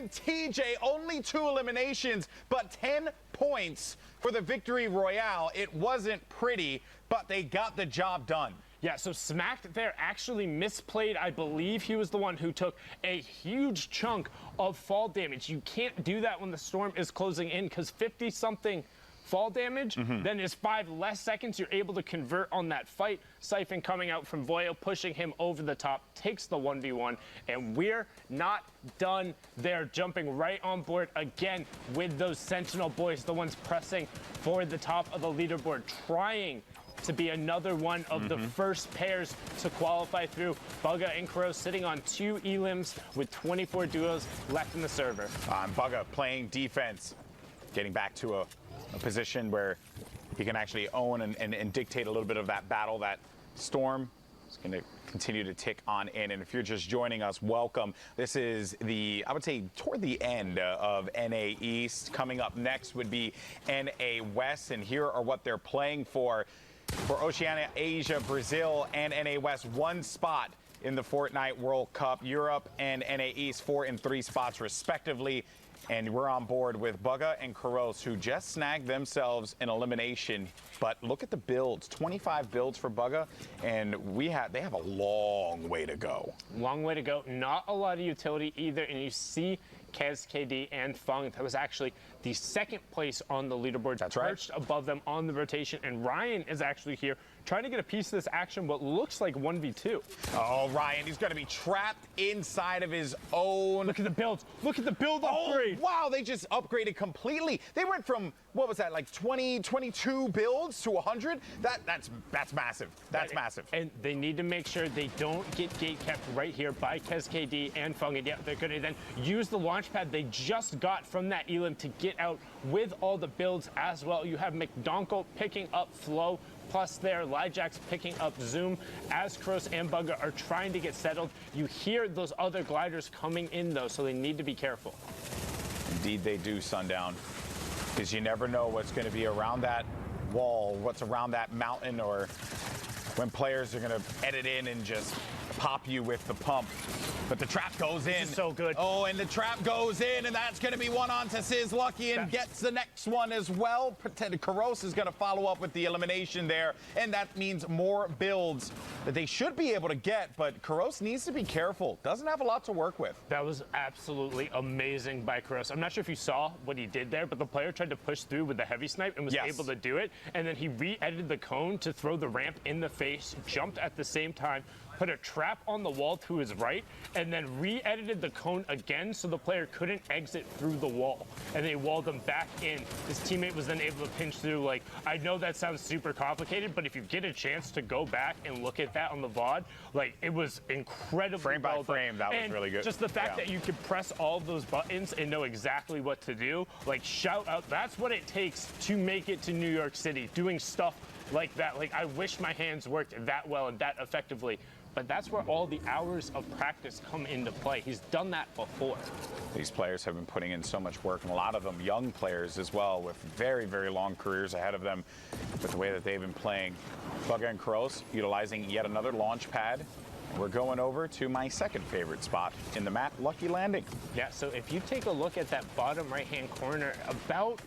and TJ, only 2 eliminations, but 10 points for the victory royale. It wasn't pretty, but they got the job done. Yeah, so Smacked there actually misplayed. I believe he was the one who took a huge chunk of fall damage. You can't do that when the storm is closing in, because 50-something fall damage, then is 5 less seconds. You're able to convert on that fight. Siphon coming out from Voyo, pushing him over the top, takes the 1v1, and we're not done there. Jumping right on board again with those Sentinel boys, the ones pressing for the top of the leaderboard, trying to be another one of the first pairs to qualify through. Bugga and Crow sitting on 2 elims with 24 duos left in the server. Bugga playing defense, getting back to a position where he can actually own and dictate a little bit of that battle. That storm is going to continue to tick on in. And if you're just joining us, welcome. This is I would say, toward the end of NA East. Coming up next would be NA West, and here are what they're playing for. For Oceania, Asia, Brazil, and NA West, 1 spot in the Fortnite World Cup. Europe and NA East, 4 and 3 spots respectively. And we're on board with Bugga and Karos, who just snagged themselves an elimination. But look at the builds, 25 builds for Bugga, and they have a long way to go. Long way to go. Not a lot of utility either, and you see Kez, KD, and Fung. That was actually the 2nd place on the leaderboard. That's perched right. above them on the rotation, and Ryan is actually here trying to get a piece of this action, what looks like 1v2. Oh, Ryan, he's going to be trapped inside of his own. Look at the builds. Look at the build upgrade. Wow, they just upgraded completely. They went from, what was that, like 20, 22 builds to 100? That's massive. That's massive. And they need to make sure they don't get gate kept right here by Kez, KD, and Fung. And yeah, they're going to then use the launch pad they just got from that elim to get out with all the builds as well. You have McDonkel picking up Flow, plus there, Lijack's picking up Zoom as Kroos and Bugga are trying to get settled. You hear those other gliders coming in, though, so they need to be careful. Indeed they do, Sundown, because you never know what's going to be around that wall, what's around that mountain, or when players are going to edit in and just pop you with the pump. But the trap goes in. This is so good. Oh, and the trap goes in, and that's going to be one on to Sizz Lucky, and gets the next one as well. Karos is going to follow up with the elimination there, and that means more builds that they should be able to get, but Karos needs to be careful. Doesn't have a lot to work with. That was absolutely amazing by Karos. I'm not sure if you saw what he did there, but the player tried to push through with the heavy snipe and was able to do it, and then he re-edited the cone to throw the ramp in the face, jumped at the same time, put a trap on the wall to his right, and then re-edited the cone again so the player couldn't exit through the wall. And they walled him back in. His teammate was then able to pinch through. Like, I know that sounds super complicated, but if you get a chance to go back and look at that on the VOD, like, it was incredibly frame by frame, that was really good. Just the fact that you could press all of those buttons and know exactly what to do, like, shout out. That's what it takes to make it to New York City, doing stuff like that. Like, I wish my hands worked that well and that effectively. But that's where all the hours of practice come into play. He's done that before. These players have been putting in so much work, and a lot of them young players as well, with very, very long careers ahead of them with the way that they've been playing. Bugga and Karos utilizing yet another launch pad. We're going over to my 2nd favorite spot in the map, Lucky Landing. Yeah, so if you take a look at that bottom right-hand corner, about,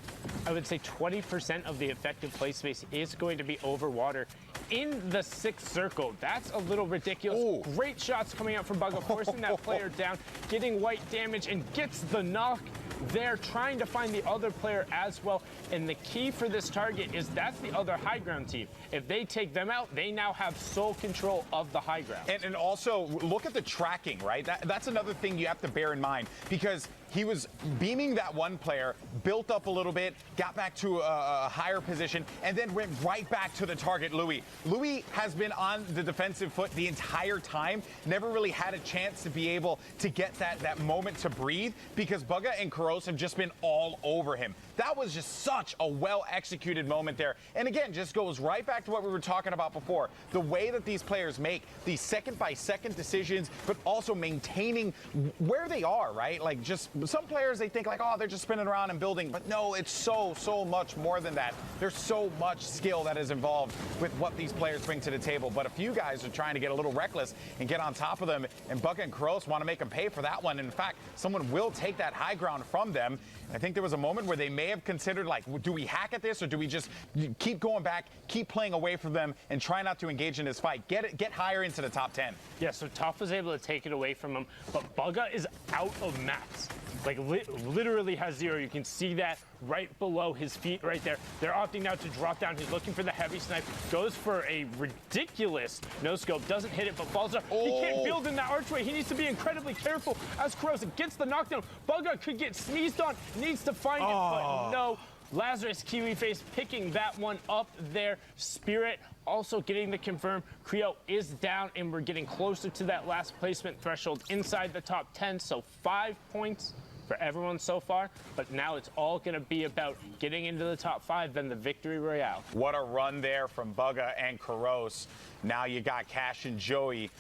I would say 20% of the effective play space is going to be over water in the 6th circle. That's a little ridiculous. Ooh. Great shots coming out from Bugga, forcing that player down, getting white damage, and gets the knock. They're trying to find the other player as well. And the key for this target is that's the other high ground team. If they take them out, they now have sole control of the high ground. And also, look at the tracking, right? That's another thing you have to bear in mind, because he was beaming that one player, built up a little bit, got back to a higher position, and then went right back to the target, Louis. Louis has been on the defensive foot the entire time, never really had a chance to be able to get that moment to breathe, because Bugga and Karos have just been all over him. That was just such a well-executed moment there. And again, just goes right back to what we were talking about before. The way that these players make these second-by-second decisions, but also maintaining where they are, right? Like, just some players, they think like, oh, they're just spinning around and building. But no, it's so much more than that. There's so much skill that is involved with what these players bring to the table. But a few guys are trying to get a little reckless and get on top of them. And Bugga and Kroos want to make them pay for that one. In fact, someone will take that high ground from them. I think there was a moment where they may have considered, like, do we hack at this or do we just keep going back, keep playing away from them, and try not to engage in this fight? Get higher into the top 10. Yeah, so Tough was able to take it away from him, but Bugga is out of mats. Like, literally has 0. You can see that right below his feet right there. They're opting now to drop down. He's looking for the heavy snipe. Goes for a ridiculous no-scope. Doesn't hit it, but falls down. Oh. He can't build in that archway. He needs to be incredibly careful as Kroos gets the knockdown. Bugga could get sneezed on. Needs to find it, but no. Lazarus Kiwi Face picking that one up there. Spirit also getting the confirm. Creo is down, and we're getting closer to that last placement threshold inside the top 10. So 5 points for everyone so far, but now it's all going to be about getting into the top 5, then the victory royale. What a run there from Bugga and Kroos. Now you got Cash and Joey,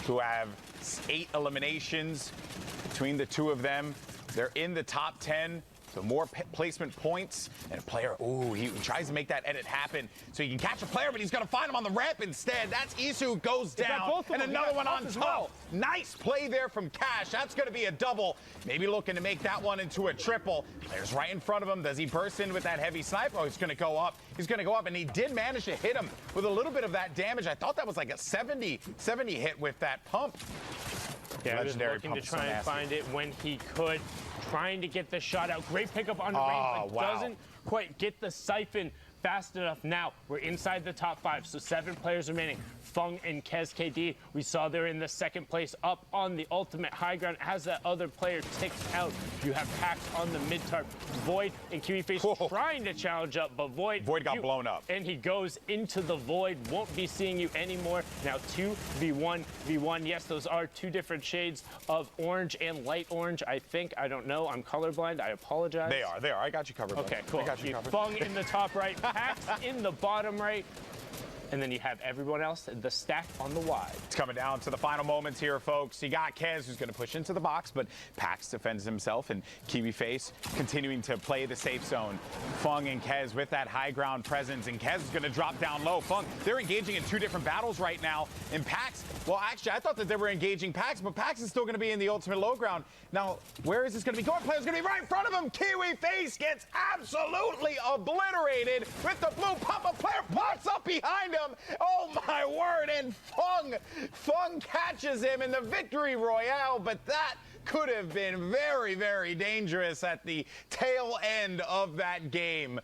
who have 8 eliminations between the two of them. They're in the top 10. So more placement points, and a player, ooh, he tries to make that edit happen so he can catch a player, but he's going to find him on the ramp instead. That's Isu goes down, and another one on top. Well. Nice play there from Cash. That's going to be a double. Maybe looking to make that one into a triple. Player's right in front of him. Does he burst in with that heavy snipe? Oh, he's going to go up. He's going to go up, and he did manage to hit him with a little bit of that damage. I thought that was like a 70 hit with that pump. Yeah, he was looking to try and find it when he could. Trying to get the shot out. Great pickup on the range, but doesn't quite get the siphon fast enough. Now we're inside the top 5, so 7 players remaining. Fung and Kez KD, we saw they're in the 2nd place up on the ultimate high ground as that other player ticks out. You have Pax on the mid tarp. Void and Kiwi Face trying to challenge up, but Void got blown up. And he goes into the Void. Won't be seeing you anymore. Now 2v1v1. Yes, those are 2 different shades of orange and light orange, I think. I don't know. I'm colorblind. I apologize. They are. I got you covered. Okay, cool. I got you covered. Fung in the top right, Pax in the bottom right. And then you have everyone else, the stack on the wide. It's coming down to the final moments here, folks. You got Kez, who's going to push into the box, but Pax defends himself, and Kiwi Face continuing to play the safe zone. Fung and Kez with that high ground presence, and Kez is going to drop down low. Fung, they're engaging in 2 different battles right now, and Pax, well, actually, I thought that they were engaging Pax, but Pax is still going to be in the ultimate low ground. Now, where is this going to be going? Player's going to be right in front of him. Kiwi Face gets absolutely obliterated with the blue pop-up. Player pops up behind him. Oh my word, and Fung catches him in the victory royale, but that could have been very, very dangerous at the tail end of that game.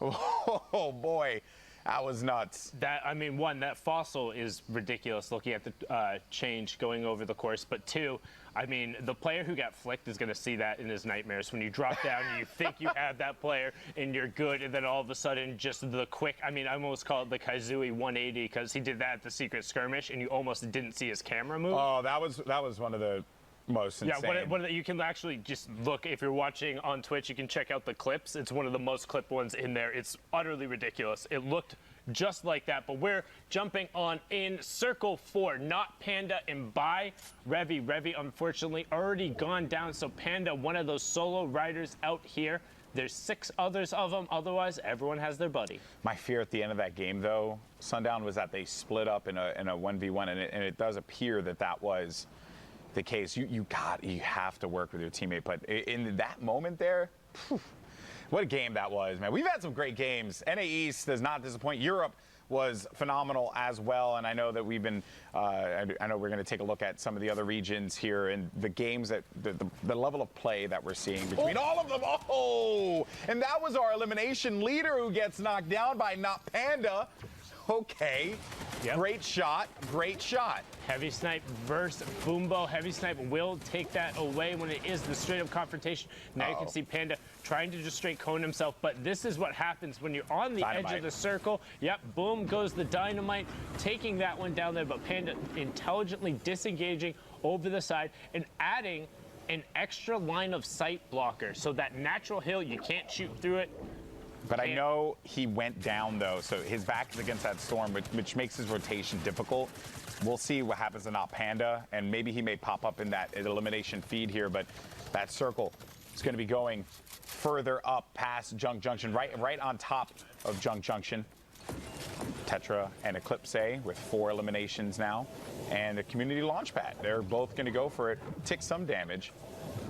Oh boy, that was nuts. That fossil is ridiculous looking at the change going over the course, but 2, the player who got flicked is going to see that in his nightmares when you drop down and you think you have that player and you're good, and then all of a sudden just the quick, I almost call it the Kaizui 180 because he did that at the secret skirmish and you almost didn't see his camera move. Oh, that was one of the most insane. Yeah, you can actually just look, if you're watching on Twitch, you can check out the clips. It's one of the most clipped ones in there. It's utterly ridiculous. It looked just like that, but we're jumping on in circle 4. Not Panda and by Revy. Revy, unfortunately, already gone down, so Panda, one of those solo riders out here. There's 6 others of them. Otherwise, everyone has their buddy. My fear at the end of that game, though, Sundown, was that they split up in a 1v1, and it does appear that was the case. You have to work with your teammate, but in that moment there, what a game that was, man. We've had some great games. NA East does not disappoint. Europe was phenomenal as well, and I know that we've been, I know we're going to take a look at some of the other regions here and the games that, the level of play that we're seeing between all of them. Oh, and that was our elimination leader who gets knocked down by Not Panda. Okay. Yep. Great shot. Heavy Snipe versus Boombo. Heavy Snipe will take that away when it is the straight-up confrontation. Now you can see Panda trying to just straight cone himself, but this is what happens when you're on the edge of the circle. Yep, boom goes the dynamite, taking that one down there, but Panda intelligently disengaging over the side and adding an extra line of sight blocker. So that natural hill, you can't shoot through it. But I know he went down, though, so his back is against that storm, which makes his rotation difficult. We'll see what happens to Not Panda, and maybe he may pop up in that elimination feed here, but that circle is going to be going further up past Junk Junction, right on top of Junk Junction. Tetra and Eclipse with 4 eliminations now, and a community launch pad. They're both going to go for it, take some damage.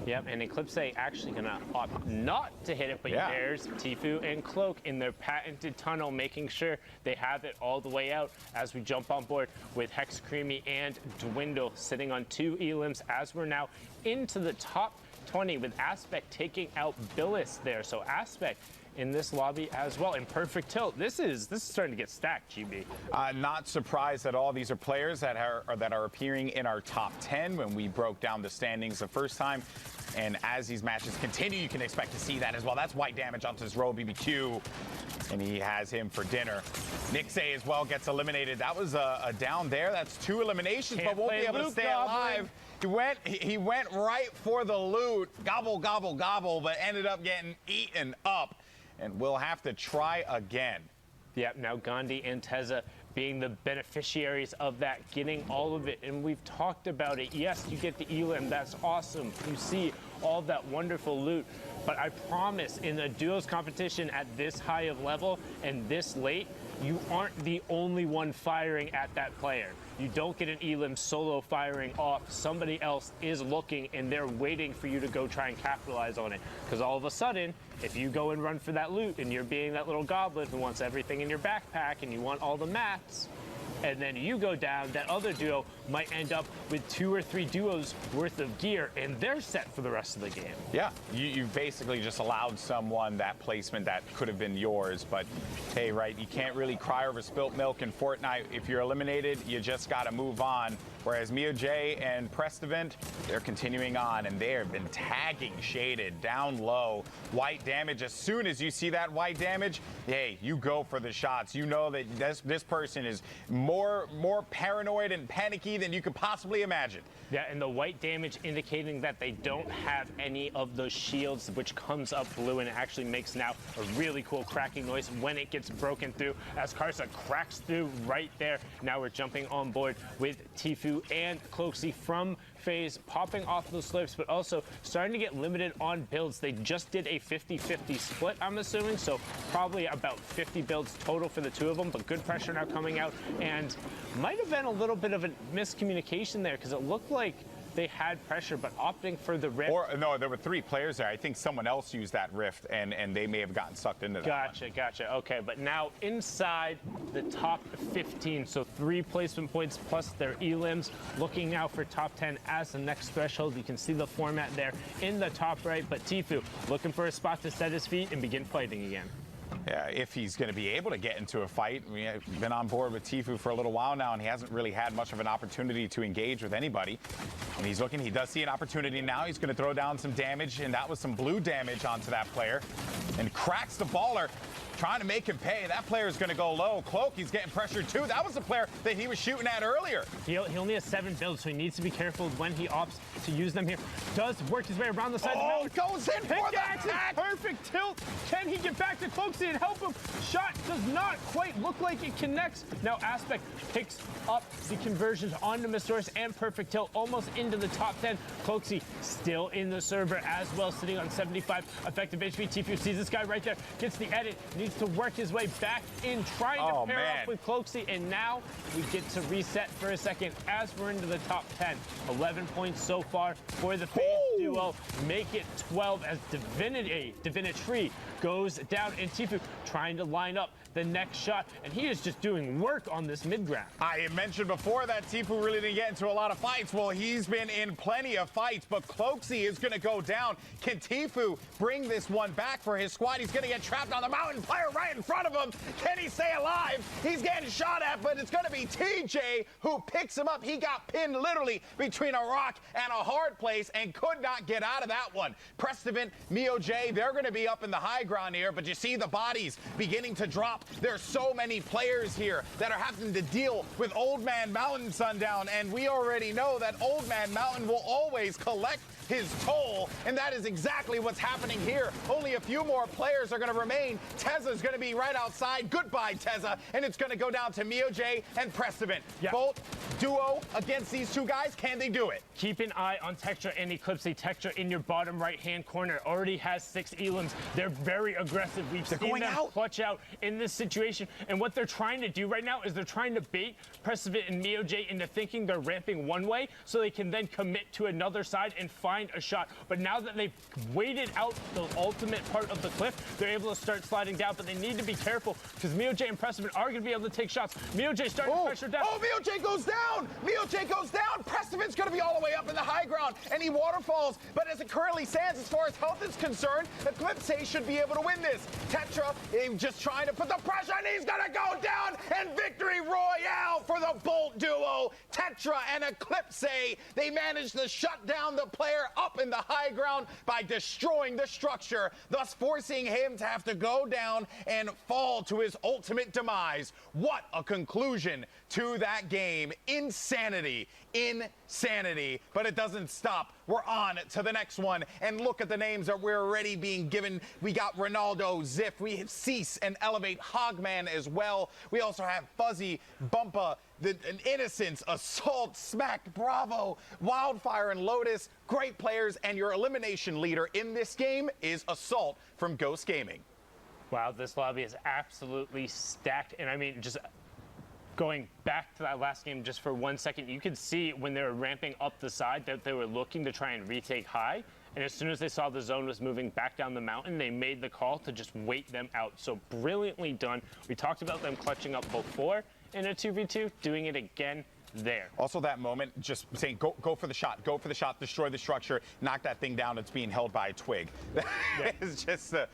Yep, and Eclipse actually gonna opt not to hit it, but there's Tfue and Cloak in their patented tunnel, making sure they have it all the way out as we jump on board with Hex Creamy and Dwindle sitting on 2 elims as we're now into the top 20 with Aspect taking out Billis there. So Aspect in this lobby as well in Perfect Tilt. This is starting to get stacked, GB. Not surprised at all. These are players that are appearing in our top 10 when we broke down the standings the first time. And as these matches continue, you can expect to see that as well. That's white damage onto his row BBQ, and he has him for dinner. Nixay as well gets eliminated. That was a down there. That's 2 eliminations, but won't be able to stay alive. He went right for the loot, gobble, gobble, gobble, but ended up getting eaten up. And we'll have to try again. Yep, now Gandhi and Teza being the beneficiaries of that, getting all of it. And we've talked about it. Yes, you get the elim, that's awesome. You see all that wonderful loot. But I promise, in a duos competition at this high of level and this late, you aren't the only one firing at that player. You don't get an elim solo firing off. Somebody else is looking, and they're waiting for you to go try and capitalize on it. Because all of a sudden, if you go and run for that loot, and you're being that little goblin who wants everything in your backpack, and you want all the mats, and then you go down, that other duo might end up with 2 or 3 duos worth of gear, and they're set for the rest of the game. Yeah, you basically just allowed someone that placement that could have been yours, but hey, right, you can't really cry over spilt milk in Fortnite. If you're eliminated, you just got to move on. Whereas Mio J and Prestivent, they're continuing on, and they have been tagging Shaded down low. White damage, as soon as you see that white damage, hey, you go for the shots. You know that this person is more paranoid and panicky than you could possibly imagine. Yeah, and the white damage indicating that they don't have any of those shields, which comes up blue, and it actually makes now a really cool cracking noise when it gets broken through, as Karsa cracks through right there. Now we're jumping on board with Tfue and Cloaksy from FaZe, popping off those slips, but also starting to get limited on builds. They just did a 50-50 split, I'm assuming, so probably about 50 builds total for the 2 of them, but good pressure now coming out, and might have been a little bit of a miscommunication there, because it looked like they had pressure, but opting for the rift. Or no, there were 3 players there. I think someone else used that rift, and they may have gotten sucked into that. Gotcha. Okay, but now inside the top 15, so 3 placement points plus their elims. Looking now for top 10 as the next threshold. You can see the format there in the top right, but Tfue looking for a spot to set his feet and begin fighting again. Yeah, if he's going to be able to get into a fight. We've been on board with Tfue for a little while now, and he hasn't really had much of an opportunity to engage with anybody. And he's looking, he does see an opportunity now. He's going to throw down some damage, and that was some blue damage onto that player. And cracks the baller, trying to make him pay. That player is going to go low. Cloak, he's getting pressured too. That was the player that he was shooting at earlier. He only has 7 builds, so he needs to be careful when he opts to use them here. Does work his way around the side of the mountain. Goes in for the attack. Perfect tilt. Can he get back to Cloaksy and help him? Shot does not quite look like it connects. Now Aspect picks up the conversions onto Mistoris and Perfect Tilt, almost into the top 10. Cloaksy still in the server as well, sitting on 75 effective HP. Tfue sees this guy right there, gets the edit, needs to work his way back in, trying to pair up with Cloaksy, and now we get to reset for a second as we're into the top 10. 11 points so far for the FaZe duo. Make it 12 as Divinity goes down, and Tfue trying to line up the next shot, and he is just doing work on this mid-ground. I mentioned before that Tfue really didn't get into a lot of fights. Well, he's been in plenty of fights, but Cloaksy is going to go down. Can Tfue bring this one back for his squad? He's going to get trapped on the mountain, player right in front of him. Can he stay alive? He's getting shot at, but it's going to be TJ who picks him up. He got pinned literally between a rock and a hard place and could not get out of that one. Prestivent, Mio J, they're going to be up in the high ground here, but you see the bodies beginning to drop. There's so many players here that are having to deal with Old Man Mountain Sundown, and we already know that Old Man Mountain will always collect his toll, and that is exactly what's happening here. Only a few more players are going to remain. Tezza's going to be right outside. Goodbye, Tezza. And it's going to go down to MioJ and Prestivan. Yeah. Bolt duo against these two guys. Can they do it? Keep an eye on Texture and Eclipse. Texture in your bottom right-hand corner already has 6 elims. They're very aggressive. We've seen going them out. clutch out in this situation. And what they're trying to do right now is they're trying to bait Prestivan and MioJ into thinking they're ramping one way so they can then commit to another side and find a shot. But now that they've waited out the ultimate part of the cliff, they're able to start sliding down. But they need to be careful because MioJ and Prestivan are going to be able to take shots. MioJ starting to pressure down. Oh, MioJ goes down! MioJ goes down! Prestivan's going to be all the way up in the high ground, and he waterfalls. But as it currently stands, as far as health is concerned, Eclipse should be able to win this. Tetra just trying to put the pressure, and he's going to go down, and victory royale for the Bolt duo. Tetra and Eclipse, they managed to shut down the player up in the high ground by destroying the structure, thus forcing him to have to go down and fall to his ultimate demise. What a conclusion to that game. Insanity. Insanity. But it doesn't stop. We're on to the next one. And look at the names that we're already being given. We got Ronaldo, Ziff, we have Cease and Elevate, Hogman as well. We also have Fuzzy, Bumpa, an Innocence, Assault, Smack, Bravo, Wildfire, and Lotus. Great players, and your elimination leader in this game is Assault from Ghost Gaming. Wow, this lobby is absolutely stacked. And I mean, just going back to that last game just for 1 second, you could see when they were ramping up the side that they were looking to try and retake high. And as soon as they saw the zone was moving back down the mountain, they made the call to just wait them out. So brilliantly done. We talked about them clutching up before in a 2v2, doing it again there. Also that moment, just saying, go for the shot, destroy the structure, knock that thing down. It's being held by a twig. That is just the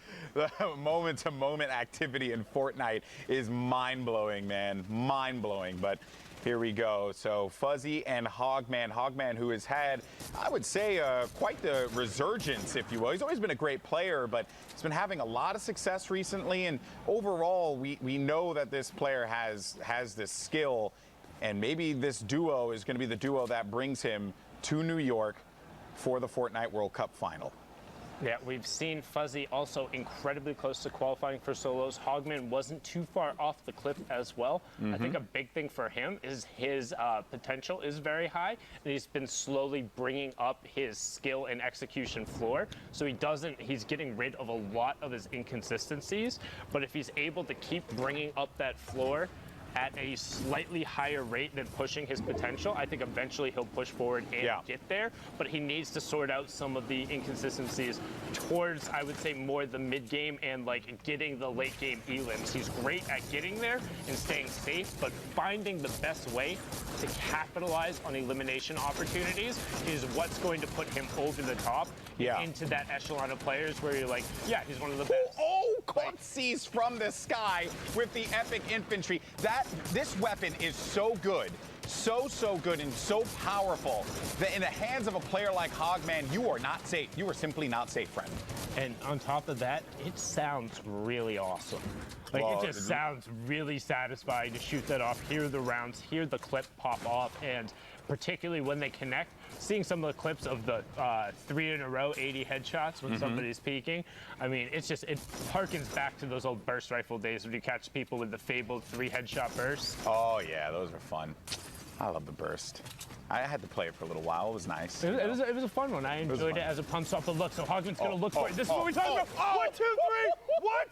moment-to-moment activity in Fortnite is mind-blowing, man, mind-blowing. But here we go. So Fuzzy and Hogman. Hogman, who has had, I would say, quite the resurgence, if you will. He's always been a great player, but he's been having a lot of success recently. And overall, we know that this player has this skill. And maybe this duo is going to be the duo that brings him to New York for the Fortnite World Cup final. Yeah, we've seen Fuzzy also incredibly close to qualifying for solos. Hogman wasn't too far off the cliff as well. I think a big thing for him is his potential is very high, and he's been slowly bringing up his skill and execution floor. So he's getting rid of a lot of his inconsistencies, but if he's able to keep bringing up that floor at a slightly higher rate than pushing his potential, I think eventually he'll push forward and get there, but he needs to sort out some of the inconsistencies towards, I would say, more the mid-game and like getting the late-game elims. He's great at getting there and staying safe, but finding the best way to capitalize on elimination opportunities is what's going to put him over the top into that echelon of players where you're like, yeah, he's one of the best. Caught Cease from the sky with the epic infantry. This weapon is so good. So good and so powerful that in the hands of a player like Hogman, you are not safe. You are simply not safe, friend. And on top of that, it sounds really awesome. Like, it just sounds really satisfying to shoot that off, hear the rounds, hear the clip pop off, and particularly when they connect, seeing some of the clips of the 3 in a row 80 headshots when somebody's peeking. I mean, it harkens back to those old burst rifle days when you catch people with the fabled 3 headshot bursts. Oh yeah, those are fun. I love the burst. I had to play it for a little while. It was nice. It was a fun one. I enjoyed it as it pumps off the look. So Hogman's going to look for it. This is what we talk about. 1, 2, 3. What?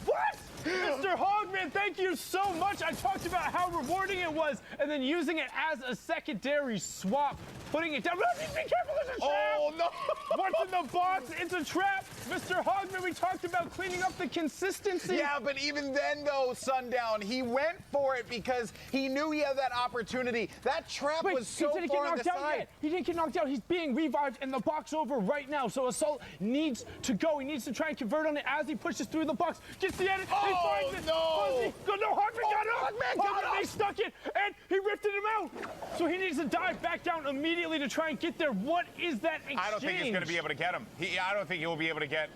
What? Mr. Hogman, thank you so much. I talked about how rewarding it was, and then using it as a secondary swap, putting it down. Be careful, there's a trap. Oh, no. What's in the box? It's a trap. Mr. Hogman, we talked about cleaning up the consistency. Yeah, but even then, though, Sundown, he went for it because he knew he had that opportunity. That trap was so far on the side. He didn't get knocked out. He's being revived, and the box over right now. So Assault needs to go. He needs to try and convert on it as he pushes through the box. Gets the edit. He finds it. No. No, Hogman got him. They stuck it, and he rifted him out. So he needs to dive back down immediately to try and get there. What is that exchange? I don't think he's going to be able to get him. I don't think he will be able to get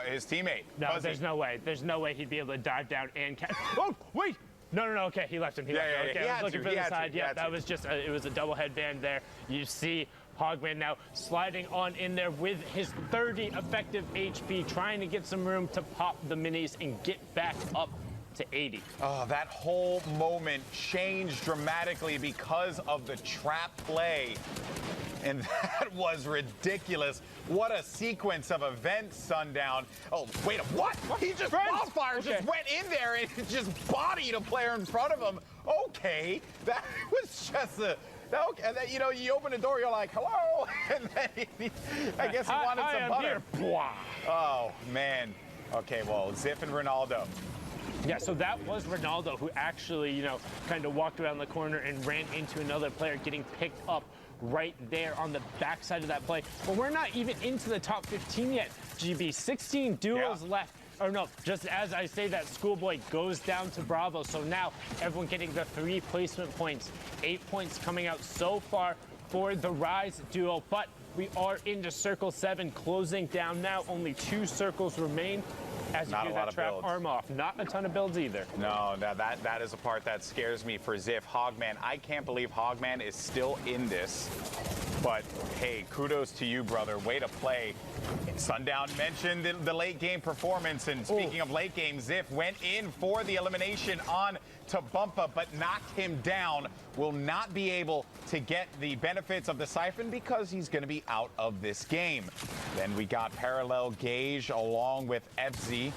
his teammate. No, there's no way. There's no way he'd be able to dive down and catch. Oh, wait. No, okay, he left him. He left him. Okay, I was looking for the side. Yeah, that was just, it was a double headband there. You see Hogman now sliding on in there with his 30 effective HP, trying to get some room to pop the minis and get back up to 80. Oh, that whole moment changed dramatically because of the trap play. And that was ridiculous. What a sequence of events, Sundown. Oh, wait, what? He just, Wildfire just went in there and just bodied a player in front of him. Okay, that was just a... Okay, and then, you know, you open the door, you're like, hello, and then I guess he wanted some butter. Oh, man. Okay, well, Ziff and Ronaldo. Yeah, so that was Ronaldo who actually, you know, kind of walked around the corner and ran into another player, getting picked up right there on the backside of that play. But we're not even into the top 15 yet, GB. 16 duos left. Or no, just as I say that, Schoolboy goes down to Bravo. So now everyone getting the 3 placement points. 8 points coming out so far for the Rise duo. But we are into Circle 7, closing down now. Only 2 circles remain as you do that trap arm off. Not a ton of builds either. No, that is a part that scares me for Ziff. Hogman, I can't believe Hogman is still in this. But, hey, kudos to you, brother. Way to play. Sundown mentioned the late game performance. And speaking of late game, Ziff went in for the elimination on to Bumpa, but knocked him down. Will not be able to get the benefits of the Siphon because he's going to be out of this game. Then we got Parallel Gage along with FZ.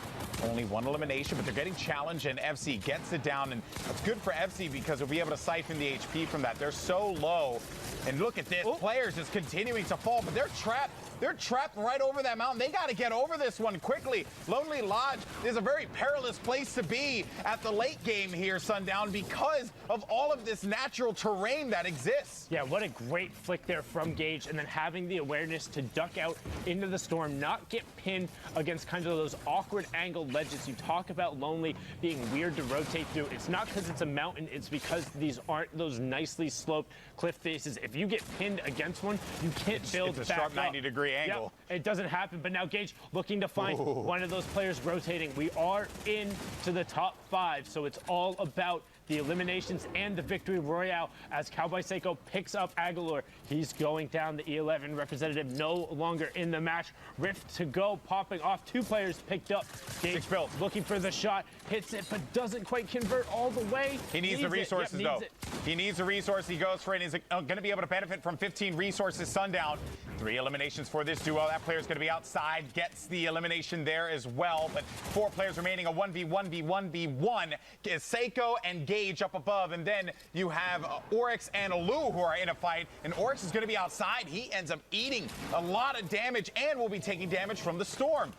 Only 1 elimination, but they're getting challenged, and FC gets it down. And it's good for FC because they'll be able to siphon the HP from that. They're so low. And look at this. Players just continuing to fall, but they're trapped. They're trapped right over that mountain. They got to get over this one quickly. Lonely Lodge is a very perilous place to be at the late game here, Sundown, because of all of this natural terrain that exists. Yeah, what a great flick there from Gage, and then having the awareness to duck out into the storm, not get pinned against kind of those awkward angled ledges. You talk about Lonely being weird to rotate through. It's not because it's a mountain, it's because these aren't those nicely sloped cliff faces. If you get pinned against one, you can't build it's a back sharp 90-degree angle. Yep, it doesn't happen, but now Gage looking to find one of those players rotating. We are into the top 5, so it's all about the eliminations and the victory royale as Cowboy Seiko picks up Aguilar. He's going down. The E11 representative no longer in the match. Rift to go, popping off. 2 players picked up. Gage looking for the shot, hits it, but doesn't quite convert all the way. He needs the resources, though. He needs the resource. He goes for it. He's going to be able to benefit from 15 resources. Sundown. 3 eliminations for this duo. That player's going to be outside. Gets the elimination there as well. But 4 players remaining. A 1v1v1v1 is Seiko and Gage up above. And then you have Oryx and Alu who are in a fight. And Oryx is going to be outside. He ends up eating a lot of damage and will be taking damage from the storm.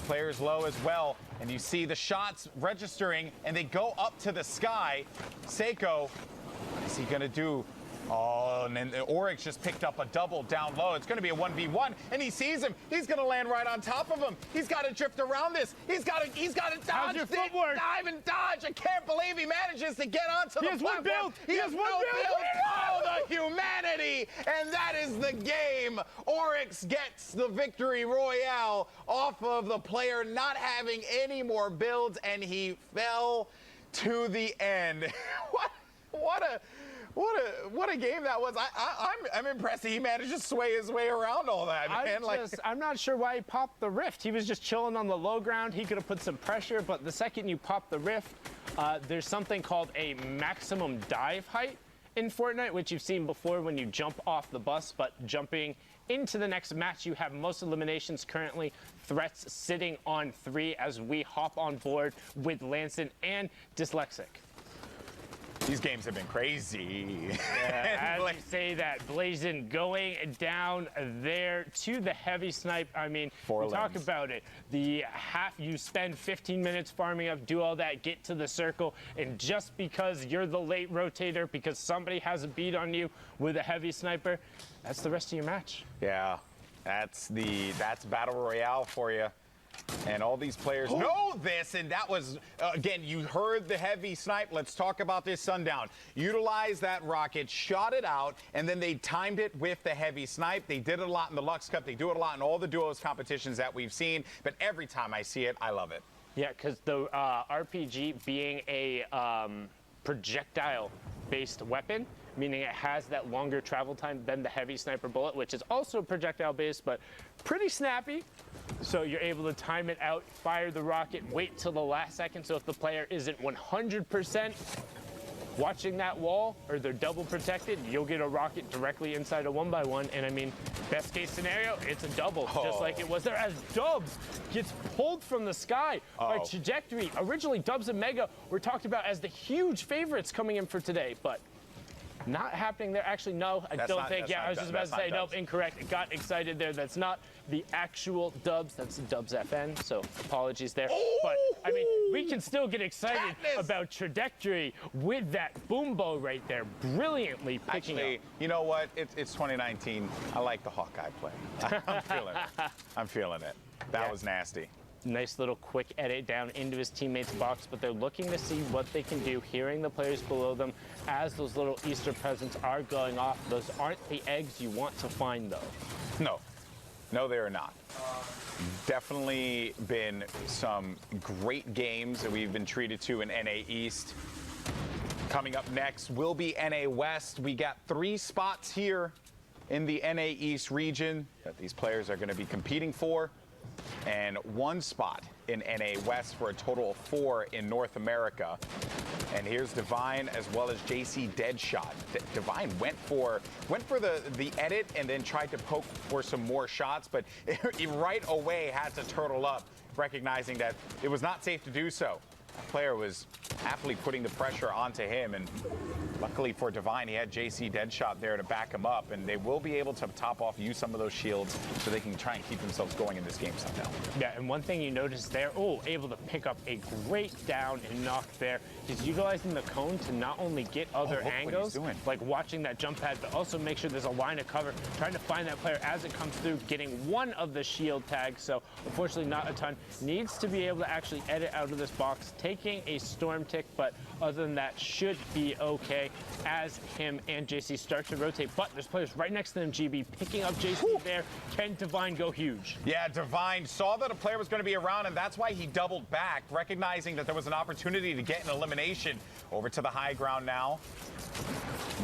Players low as well. And you see the shots registering and they go up to the sky. Seiko, what is he going to do? Oh, and then Oryx just picked up a double down low. It's going to be a 1v1, and he sees him. He's going to land right on top of him. He's got to drift around this. He's got to dodge, dive and dodge. I can't believe he manages to get onto the platform. He has one build. He has no build. Oh, the humanity, and that is the game. Oryx gets the victory royale off of the player not having any more builds, and he fell to the end. What a game that was. I'm impressed that he managed to sway his way around all that, man. I'm not sure why he popped the rift. He was just chilling on the low ground. He could have put some pressure, but the second you pop the rift, there's something called a maximum dive height in Fortnite, which you've seen before when you jump off the bus, but jumping into the next match, you have most eliminations currently. Threats sitting on 3 as we hop on board with Lanson and Dyslexic. These games have been crazy. Yeah, as you say that, Blazin going down there to the heavy snipe. I mean, we talk about it. You spend 15 minutes farming up, do all that, get to the circle, and just because you're the late rotator, because somebody has a beat on you with a heavy sniper, that's the rest of your match. Yeah, that's Battle Royale for you. And all these players know this, and that was, again, you heard the heavy snipe. Let's talk about this, Sundown. Utilize that rocket, shot it out, and then they timed it with the heavy snipe. They did it a lot in the Lux Cup. They do it a lot in all the duos competitions that we've seen. But every time I see it, I love it. Yeah, because the RPG being a projectile-based weapon, meaning it has that longer travel time than the heavy sniper bullet, which is also projectile based, but pretty snappy. So you're able to time it out, fire the rocket, wait till the last second. So if the player isn't 100% watching that wall, or they're double protected, you'll get a rocket directly inside a 1x1. And I mean, best case scenario, it's a double, just like it was there, as Dubs gets pulled from the sky by Trajectory. Originally, Dubs and Mega were talked about as the huge favorites coming in for today, but not happening there. Actually, no, I don't think. Yeah, I was just about to say, nope, incorrect. It got excited there. That's not the actual Dubs. That's Dubs FN, so apologies there. But, I mean, we can still get excited about Trajectory with that boom bow right there, brilliantly picking up. You know what? It's 2019. I like the Hawkeye play. I'm feeling it. I'm feeling it. That was nasty. Nice little quick edit down into his teammate's box, but they're looking to see what they can do, hearing the players below them as those little Easter presents are going off. Those aren't the eggs you want to find, though. No, they are not. Definitely been some great games that we've been treated to in NA East. Coming up next will be NA West. We got 3 spots here in the NA East region that these players are going to be competing for, and 1 spot in NA West for a total of 4 in North America. And here's Divine as well as JC Deadshot. Divine went for the edit and then tried to poke for some more shots, but he right away had to turtle up, recognizing that it was not safe to do so. That player was happily putting the pressure onto him, and luckily for Divine, he had JC Deadshot there to back him up, and they will be able to top off, use some of those shields so they can try and keep themselves going in this game somehow. Yeah, and one thing you notice there, able to pick up a great down and knock there. He's utilizing the cone to not only get other angles, like watching that jump pad, but also make sure there's a line of cover, trying to find that player as it comes through, getting one of the shield tags. So unfortunately not a ton. Needs to be able to actually edit out of this box, taking a storm tick, but other than that should be okay as him and JC start to rotate. But there's players right next to them, GB, picking up JC there. Can Divine go huge? Yeah, Divine saw that a player was going to be around, and that's why he doubled back, recognizing that there was an opportunity to get an elimination. Over to the high ground now.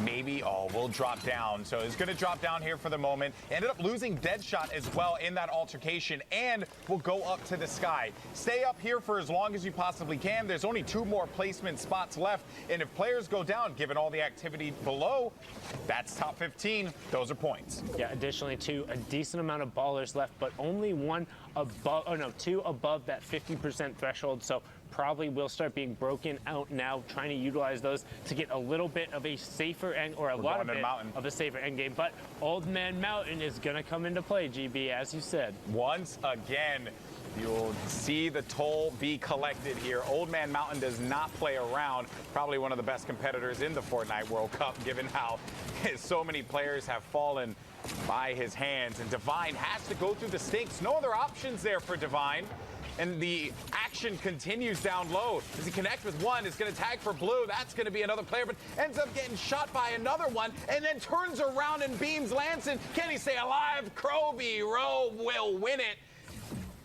Maybe, we'll drop down. So he's going to drop down here for the moment. Ended up losing Deadshot as well in that altercation, and will go up to the sky. Stay up here for as long as you possibly can. There's only 2 more placement spots left, and if players go down, given all the activity below, that's top 15. Those are points. Yeah, additionally, too, a decent amount of ballers left, but only 2 above that 50% threshold. So probably will start being broken out now, trying to utilize those to get a little bit of a safer end, or a lot of a safer end game. But Old Man Mountain is going to come into play, GB, as you said. Once again, you'll see the toll be collected here. Old Man Mountain does not play around. Probably one of the best competitors in the Fortnite World Cup, given how so many players have fallen by his hands. And Divine has to go through the stinks. No other options there for Divine. And the action continues down low. Does he connect with one? Is going to tag for blue. That's going to be another player, but ends up getting shot by another one, and then turns around and beams Lanson. Can he stay alive? Kroby Rowe will win it.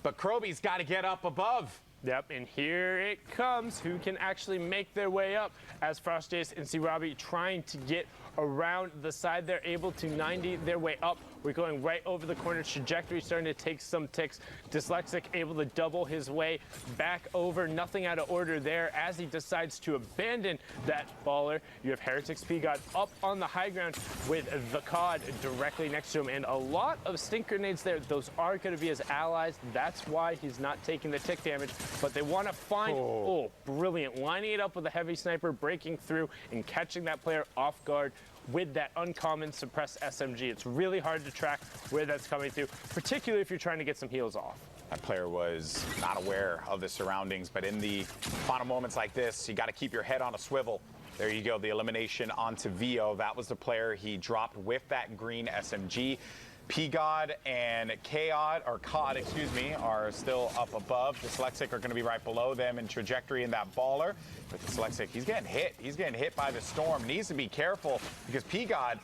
But Kroby's got to get up above. Yep, and here it comes. Who can actually make their way up as Frostjace and C-Robbie trying to get around the side. They're able to 90 their way up. We're going right over the corner. Trajectory starting to take some ticks. Dyslexic able to double his way back over. Nothing out of order there as he decides to abandon that baller. You have Heretics P God up on the high ground with the COD directly next to him. And a lot of stink grenades there. Those are going to be his allies. That's why he's not taking the tick damage. But they want to find, brilliant. Lining it up with a heavy sniper, breaking through and catching that player off guard with that uncommon suppressed SMG. It's really hard to track where that's coming through, particularly if you're trying to get some heals off. That player was not aware of the surroundings, but in the final moments like this, you got to keep your head on a swivel. There you go, the elimination onto Vio. That was the player he dropped with that green SMG. P-God and COD, excuse me, are still up above. Dyslexic are going to be right below them in trajectory in that baller. But Dyslexic, he's getting hit. He's getting hit by the storm. Needs to be careful because P-God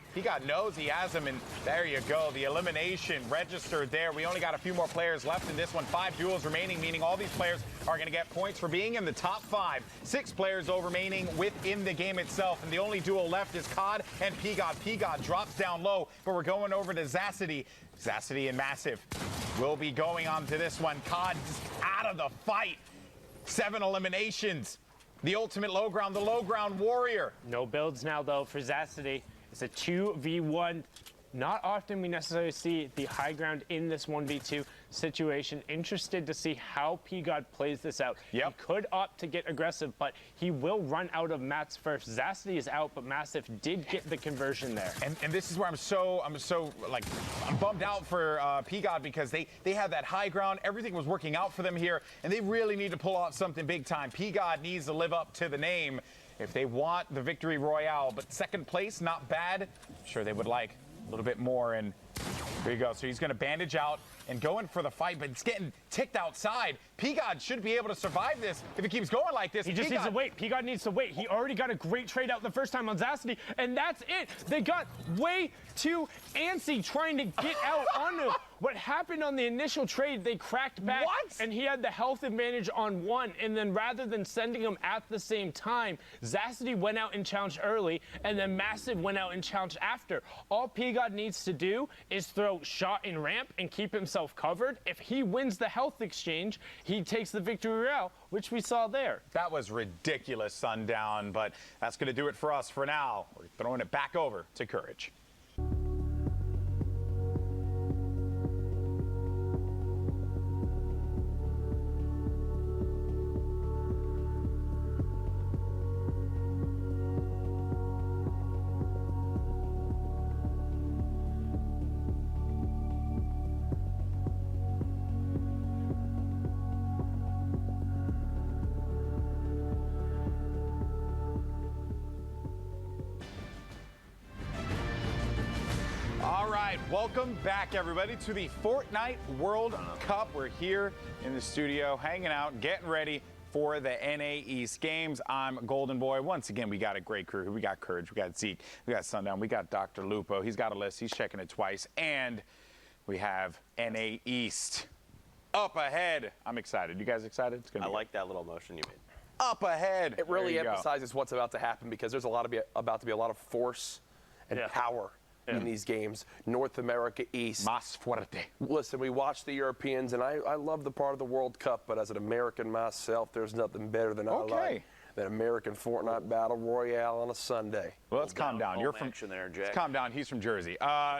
knows he has him, and there you go. The elimination registered there. We only got a few more players left in this one. 5 duels remaining, meaning all these players are going to get points for being in the top 5. 6 players though remaining within the game itself, and the only duel left is COD and P-God. P-God drops down low, but we're going over to Zacity. Zacity and Massive will be going on to this one. COD just out of the fight. 7 eliminations. The ultimate low ground, the low ground warrior. No builds now, though, for Zacity. It's a 2v1. Not often we necessarily see the high ground in this 1v2 situation. Interested to see how P-God plays this out. Yep. He could opt to get aggressive, but he will run out of mats first. Zacity is out, but Massive did get the conversion there. And this is where I'm bummed out for P-God because they had that high ground. Everything was working out for them here, and they really need to pull off something big time. P-God needs to live up to the name if they want the victory royale. But second place, not bad. I'm sure they would like a little bit more, and there you go. So he's going to bandage out and go in for the fight, but it's getting ticked outside. P-God should be able to survive this if it keeps going like this. He just needs to wait. P-God needs to wait. He already got a great trade out the first time on Zacity, and that's it. They got way too antsy trying to get out on him. What happened on the initial trade, they cracked back, and he had the health advantage on one, and then rather than sending him at the same time, Zacity went out and challenged early, and then Massive went out and challenged after. All P-God needs to do is throw shot and ramp and keep himself covered. If he wins the health exchange, he takes the victory royale, which we saw there. That was ridiculous, Sundown, but that's going to do it for us for now. We're throwing it back over to Courage. Welcome back, everybody, to the Fortnite World Cup. We're here in the studio, hanging out, getting ready for the NA East games. I'm Golden Boy. Once again, we got a great crew. We got Courage, we got Zeke, we got Sundown, we got Dr. Lupo. He's got a list. He's checking it twice. And we have NA East up ahead. I'm excited. You guys excited? It's gonna be like that little motion you made. Up ahead. It really emphasizes what's about to happen because there's about to be a lot of force and power in these games. North America East. Más fuerte. Listen, we watch the Europeans, and I love the part of the World Cup, but as an American myself, there's nothing better than I like than American Fortnite Battle Royale on a Sunday. Well, let's calm down. You're from there, Jack. Let's calm down. He's from Jersey.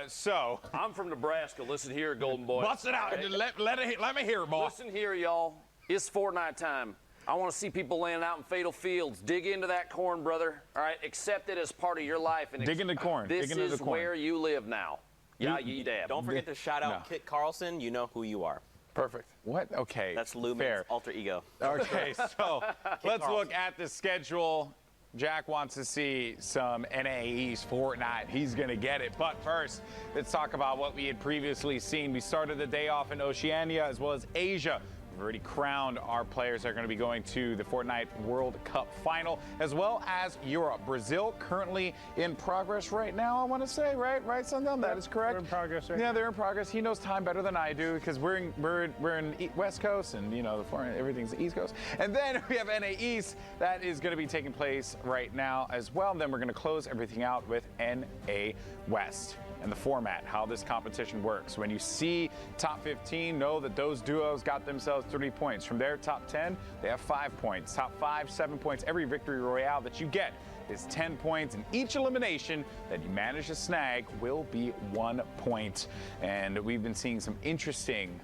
So I'm from Nebraska. Listen here, Golden Boy. Bust it out. Right. Let me hear it, boy. Listen here, y'all. It's Fortnite time. I want to see people laying out in fatal fields. Dig into that corn, brother. All right, accept it as part of your life. And dig into corn. This dig into is where you live now. Yeah, you dab. Don't forget to shout out Kit Carlson. You know who you are. Perfect. What? Okay. That's Lumen's alter ego. Okay, so let's look at the schedule. Jack wants to see some NA East Fortnite. He's going to get it. But first, let's talk about what we had previously seen. We started the day off in Oceania as well as Asia. We've already crowned our players that are going to be going to the Fortnite World Cup final, as well as Europe. Brazil currently in progress right now, I want to say, right, Sundown? That is correct. They're in progress right now. now. Yeah, they're in progress. He knows time better than I do because we're in West Coast, and you know everything's the East Coast. And then we have NA East that is going to be taking place right now as well. And then we're going to close everything out with NA West. And the format, how this competition works. When you see top 15, know that those duos got themselves 30 points. From their top 10, they have 5 points. Top 5, 7 points. Every victory royale that you get is 10 points, and each elimination that you manage to snag will be 1 point. And we've been seeing some interesting,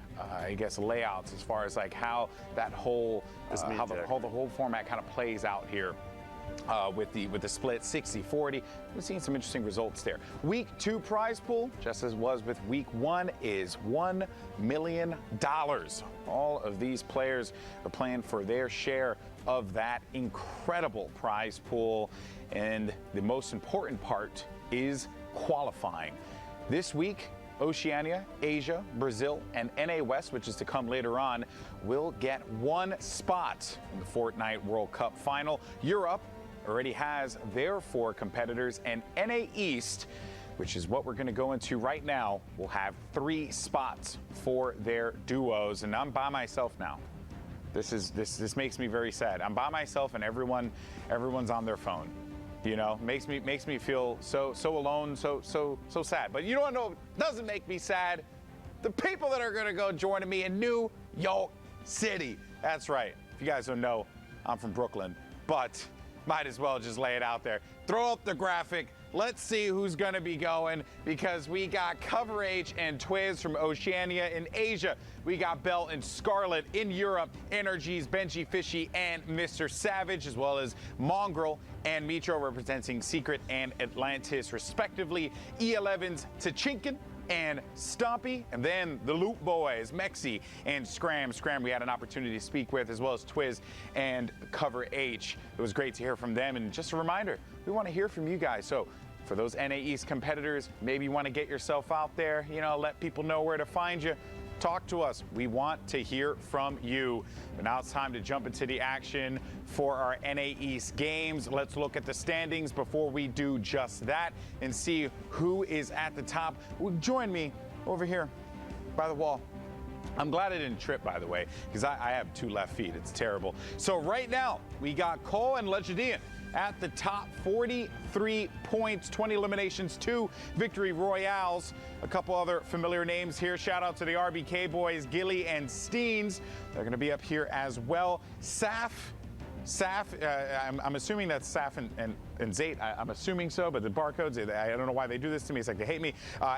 layouts as far as like how that whole, how the whole format kind of plays out here. With the split 60-40, we've seen some interesting results there. Week 2 prize pool, just as was with week 1, is $1 million. All of these players are playing for their share of that incredible prize pool, and the most important part is qualifying. This week, Oceania, Asia, Brazil, and NA West, which is to come later on, will get 1 spot in the Fortnite World Cup final. Europe already has their 4 competitors, and NA East, which is what we're going to go into right now, will have 3 spots for their duos. And I'm by myself now. This makes me very sad. I'm by myself, and everyone's on their phone. You know, makes me feel so alone, so sad. But you don't know, doesn't make me sad. The people that are going to go joining me in New York City. That's right. If you guys don't know, I'm from Brooklyn, but might as well just lay it out there. Throw up the graphic. Let's see who's going to be going, because we got Cover H and Twiz from Oceania in Asia. We got Bell and Scarlet in Europe, Energies, Benji Fishy, and Mr. Savage, as well as Mongrel and Mitro representing Secret and Atlantis, respectively. E11's Tachinkin and Stompy, and then the Loot Boys, Mexi and Scram. Scram we had an opportunity to speak with, as well as Twiz and Cover H. It was great to hear from them, and just a reminder, we want to hear from you guys. So for those NA East competitors, maybe you want to get yourself out there, you know, let people know where to find you. Talk to us. We want to hear from you. But now it's time to jump into the action for our NA East games. Let's look at the standings before we do just that and see who is at the top. Join me over here by the wall. I'm glad I didn't trip, by the way, because I have 2 left feet. It's terrible. So right now, we got Cole and Legendian at the top, 43 points, 20 eliminations, 2 victory royales. A couple other familiar names here. Shout out to the RBK boys, Gilly and Steens. They're going to be up here as well. Saf, I'm assuming that's Saf and Zate. I'm assuming so, but the barcodes, I don't know why they do this to me. It's like they hate me.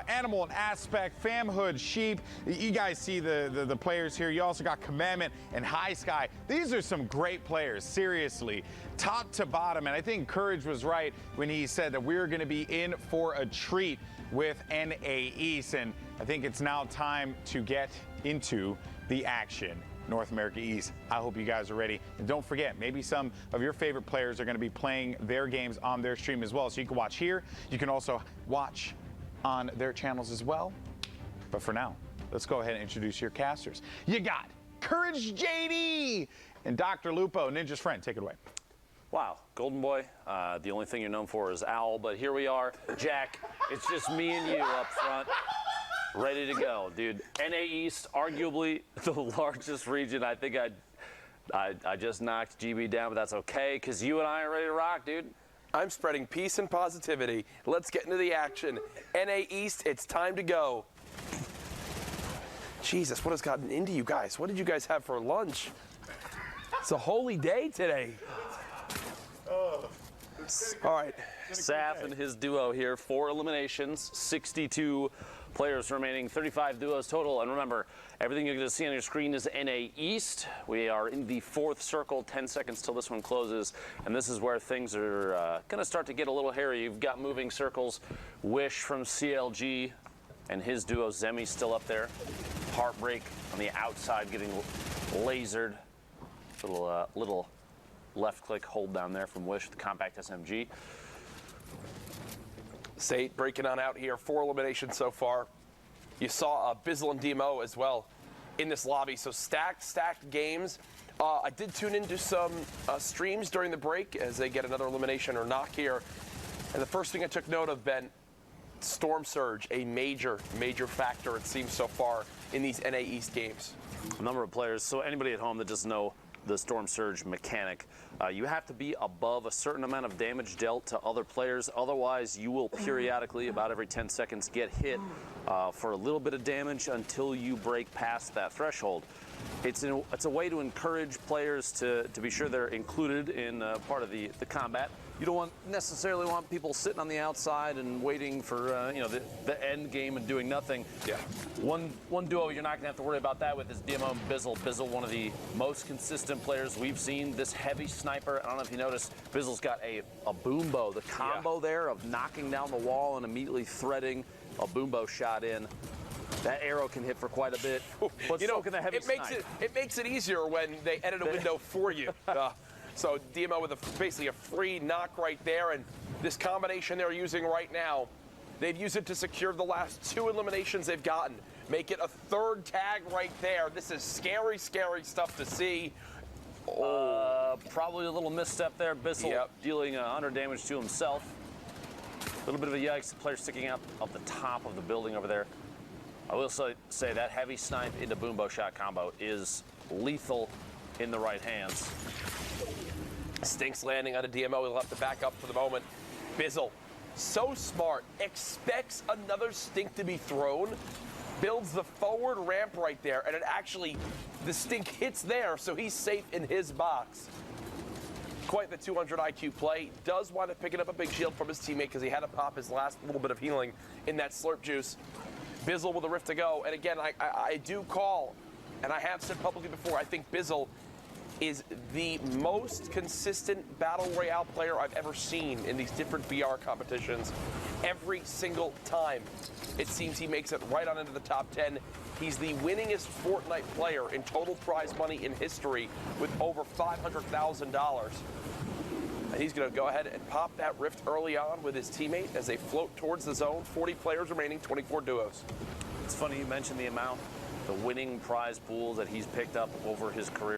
Animal and Aspect, Famhood, Sheep. You guys see the players here. You also got Commandment and High Sky. These are some great players, seriously, top to bottom. And I think Courage was right when he said that we're going to be in for a treat with NA East. And I think it's now time to get into the action. North America East. I hope you guys are ready. And don't forget, maybe some of your favorite players are going to be playing their games on their stream as well. So you can watch here. You can also watch on their channels as well. But for now, let's go ahead and introduce your casters. You got Courage JD and Dr. Lupo, Ninja's friend. Take it away. Wow, Golden Boy, the only thing you're known for is Owl, but here we are. Jack, it's just me and you up front. Ready to go, dude. NA East, arguably the largest region. I think I just knocked GB down, but that's okay, because you and I are ready to rock, dude. I'm spreading peace and positivity. Let's get into the action. NA East, it's time to go. Jesus, what has gotten into you guys? What did you guys have for lunch? It's a holy day today. All right. Saf and his duo here, 4 eliminations, 62 players remaining, 35 duos total. And remember, everything you're going to see on your screen is NA East. We are in the 4th circle, 10 seconds till this one closes. And this is where things are going to start to get a little hairy. You've got moving circles. Wish from CLG and his duo, Zemi, still up there. Heartbreak on the outside getting lasered. Little left click hold down there from Wish, the compact SMG. Sate breaking on out here, 4 eliminations so far. You saw Bizzle and Demo as well in this lobby, so stacked games. I did tune into some streams during the break as they get another elimination or knock here. And the first thing I took note of, Ben, Storm Surge, a major factor it seems so far in these NA East games. A number of players, so anybody at home that doesn't know the Storm Surge mechanic, you have to be above a certain amount of damage dealt to other players. Otherwise, you will periodically, about every 10 seconds, get hit for a little bit of damage until you break past that threshold. It's a way to encourage players to be sure they're included in part of the combat. You don't necessarily want people sitting on the outside and waiting for the end game and doing nothing. Yeah. One duo you're not going to have to worry about that with is Demo and Bizzle. Bizzle, one of the most consistent players we've seen. This heavy sniper, I don't know if you noticed, Bizzle's got a boom bow. The combo there of knocking down the wall and immediately threading a boom bow shot in. That arrow can hit for quite a bit. But so can the heavy snipe. It makes it easier when they edit a window for you. So Demo with basically a free knock right there, and this combination they're using right now, They've used it to secure the last 2 eliminations they've gotten. Make it a 3rd tag right there. This is scary, scary stuff to see. Probably a little misstep there. Bissell dealing 100 damage to himself. A little bit of a yikes. The player sticking out of the top of the building over there. I will say that heavy snipe into Boombo shot combo is lethal in the right hands. Stinks landing on a DMO. He'll have to back up for the moment. Bizzle, so smart, expects another stink to be thrown, builds the forward ramp right there, and it actually, the stink hits there, so he's safe in his box. Quite the 200 IQ play. Does wind up picking up a big shield from his teammate because he had to pop his last little bit of healing in that slurp juice. Bizzle with a rift to go. And again, I do call, and I have said publicly before, I think Bizzle is the most consistent Battle Royale player I've ever seen in these different VR competitions. Every single time, it seems he makes it right on into the top 10. He's the winningest Fortnite player in total prize money in history with over $500,000. And he's going to go ahead and pop that rift early on with his teammate as they float towards the zone. 40 players remaining, 24 duos. It's funny you mentioned the winning prize pools that he's picked up over his career.